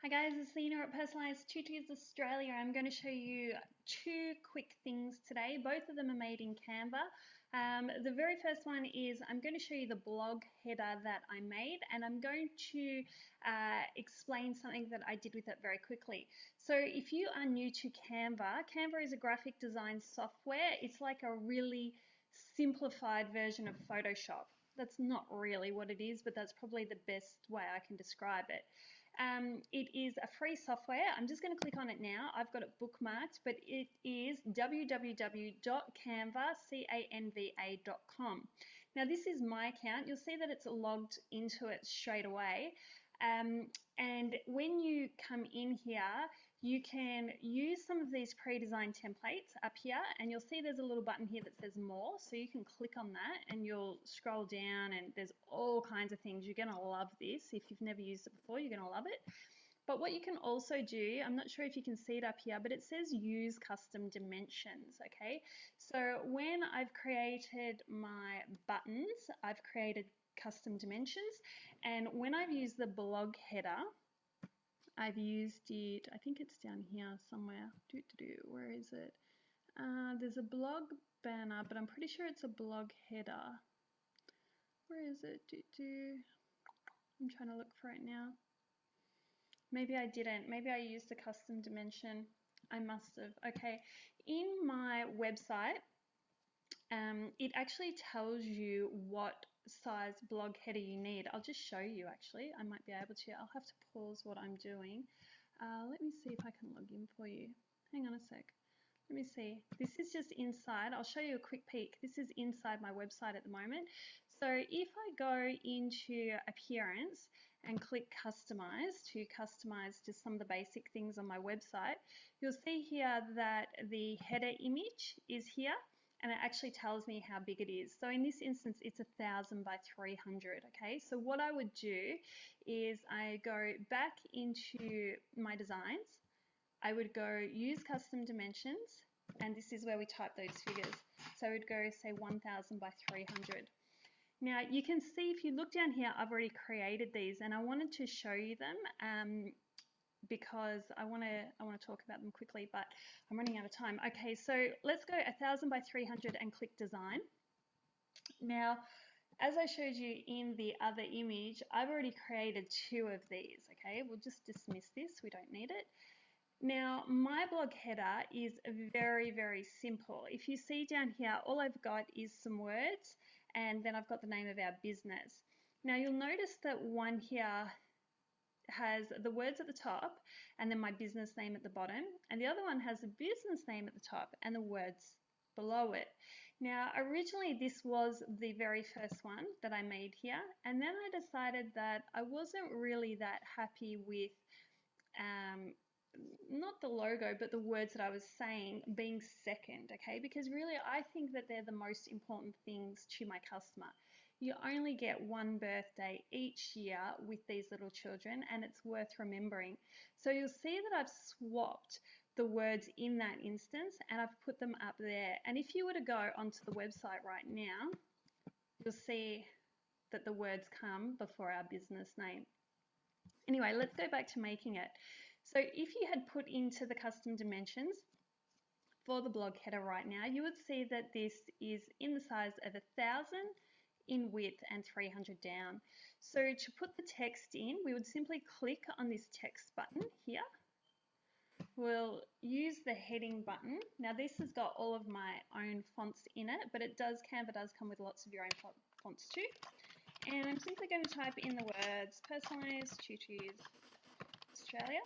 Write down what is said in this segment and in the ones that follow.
Hi guys, it's Lena at Personalised Tutu Australia. I'm going to show you two quick things today. Both of them are made in Canva. The very first one is I'm going to show you the blog header that I made, and I'm going to explain something that I did with it very quickly. So if you are new to Canva, Canva is a graphic design software. It's like a really simplified version of Photoshop. That's not really what it is, but that's probably the best way I can describe it. It is a free software. I'm just going to click on it now. I've got it bookmarked, but it is www.canva.com. Now this is my account. You'll see that it's logged into it straight away. And when you come in here, you can use some of these pre-designed templates up here, and you'll see there's a little button here that says more, so you can click on that and you'll scroll down and there's all kinds of things. You're going to love this. If you've never used it before, you're going to love it. But what you can also do, I'm not sure if you can see it up here, but it says use custom dimensions, okay? So when I've created my buttons, I've created custom dimensions, and when I've used the blog header, I've used it, I think it's down here somewhere. Where is it? There's a blog banner, but I'm pretty sure it's a blog header. Where is it? I'm trying to look for it now. Maybe I didn't. Maybe I used a custom dimension. I must have. Okay. In my website, it actually tells you what size blog header you need. I'll just show you actually. I might be able to. I'll have to pause what I'm doing. Let me see if I can log in for you. Hang on a sec. Let me see. This is just inside. I'll show you a quick peek. This is inside my website at the moment. So if I go into Appearance and click Customize to customize just some of the basic things on my website, you'll see here that the header image is here, and it actually tells me how big it is. So in this instance, it's 1000 by 300, okay? So what I would do is I go back into my designs, I would go use custom dimensions, and this is where we type those figures. So I would go say 1000 by 300. Now you can see if you look down here, I've already created these, and I wanted to show you them because I want to talk about them quickly, but I'm running out of time. Okay, so let's go 1000 by 300 and click design. Now, as I showed you in the other image, I've already created two of these. Okay, we'll just dismiss this. We don't need it. Now, my blog header is very, very simple. If you see down here, all I've got is some words, and then I've got the name of our business. Now, you'll notice that one here has the words at the top and then my business name at the bottom, and the other one has the business name at the top and the words below it. Now, originally this was the very first one that I made here, and then I decided that I wasn't really that happy with not the logo, but the words that I was saying being second, okay? Because really I think that they're the most important things to my customer. You only get one birthday each year with these little children, and it's worth remembering. So you'll see that I've swapped the words in that instance and I've put them up there. And if you were to go onto the website right now, you'll see that the words come before our business name. Anyway, let's go back to making it. So if you had put into the custom dimensions for the blog header right now, you would see that this is in the size of 1000 in width and 300 down. So to put the text in, we would simply click on this text button here. We'll use the heading button. Now this has got all of my own fonts in it, but Canva does come with lots of your own fonts too. And I'm simply going to type in the words Personalised Tutus Australia.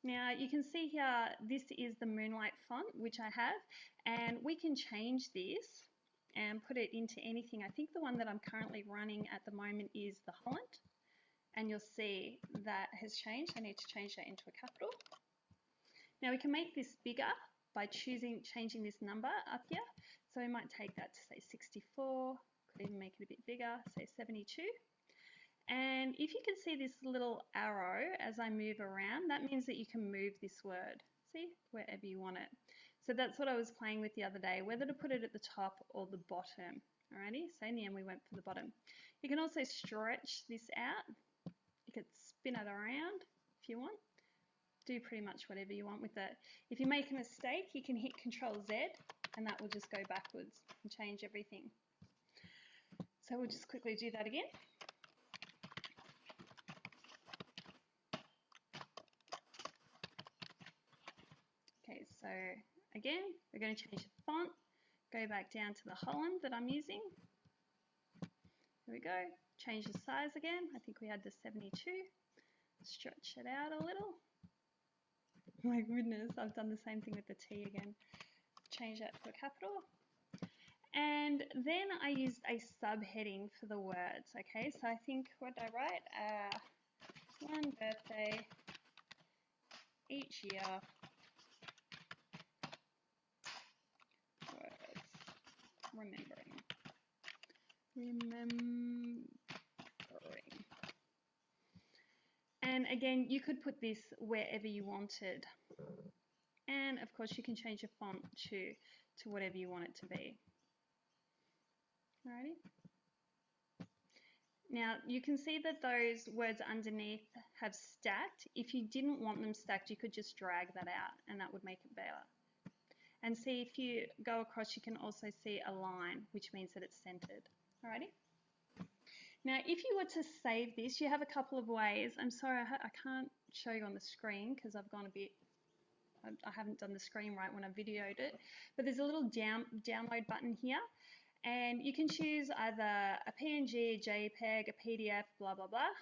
Now you can see here this is the Moonlight font which I have, and we can change this and put it into anything. I think the one that I'm currently running at the moment is the Holland, and you'll see that has changed. I need to change that into a capital. Now we can make this bigger by changing this number up here. So we might take that to say 64, could even make it a bit bigger, say 72. And if you can see this little arrow as I move around, that means that you can move this word, see, wherever you want it. So that's what I was playing with the other day, whether to put it at the top or the bottom. Alrighty, so in the end we went for the bottom. You can also stretch this out. You could spin it around if if you want. Do pretty much whatever you want with it. If you make a mistake, you can hit Control Z and that will just go backwards and change everything. So we'll just quickly do that again. Okay, so again, we're going to change the font, go back down to the Holland that I'm using. There we go. Change the size again. I think we had the 72. Stretch it out a little. My goodness, I've done the same thing with the T again. Change that to a capital. And then I used a subheading for the words. Okay, so I think, what did I write? One birthday each year. Words. Remembering. And again, you could put this wherever you wanted. And of course, you can change your font to whatever you want it to be. Alrighty. Now, you can see that those words underneath have stacked. If you didn't want them stacked, you could just drag that out and that would make it better. And see, if you go across, you can also see a line, which means that it's centered. Alrighty. Now, if you were to save this, you have a couple of ways. I'm sorry, I can't show you on the screen because I've gone a bit, I haven't done the screen right when I videoed it. But there's a little download button here. And you can choose either a PNG, a JPEG, a PDF, blah, blah, blah.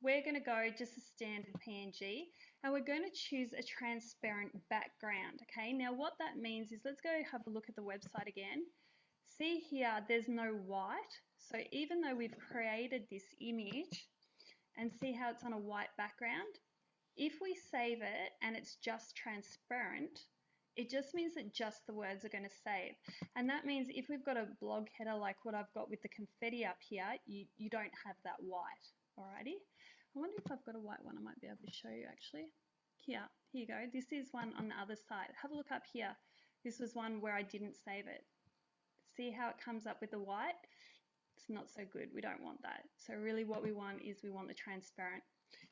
We're going to go just a standard PNG. And we're going to choose a transparent background. Okay, now what that means is, let's go have a look at the website again. See here, there's no white. So even though we've created this image, and see how it's on a white background, if we save it and it's just transparent, it just means that just the words are going to save. And that means if we've got a blog header like what I've got with the confetti up here, you don't have that white. Alrighty. I wonder if I've got a white one I might be able to show you actually. Here you go. This is one on the other side. Have a look up here. This was one where I didn't save it. See how it comes up with the white? It's not so good. We don't want that. So really what we want is we want the transparent.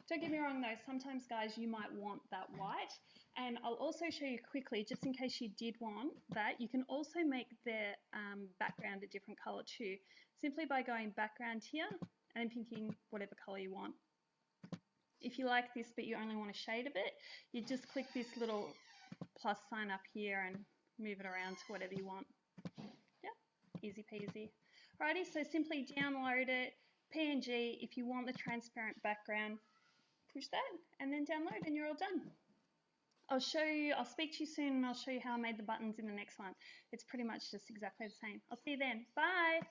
Don't get me wrong though, sometimes guys you might want that white, and I'll also show you quickly, just in case you did want that, you can also make the background a different color too, simply by going background here and picking whatever color you want. If you like this but you only want a shade of it, you just click this little plus sign up here and move it around to whatever you want. Yeah, easy peasy. Alrighty, so simply download it, PNG, if you want the transparent background, push that and then download and you're all done. I'll speak to you soon and I'll show you how I made the buttons in the next one. It's pretty much just exactly the same. I'll see you then. Bye.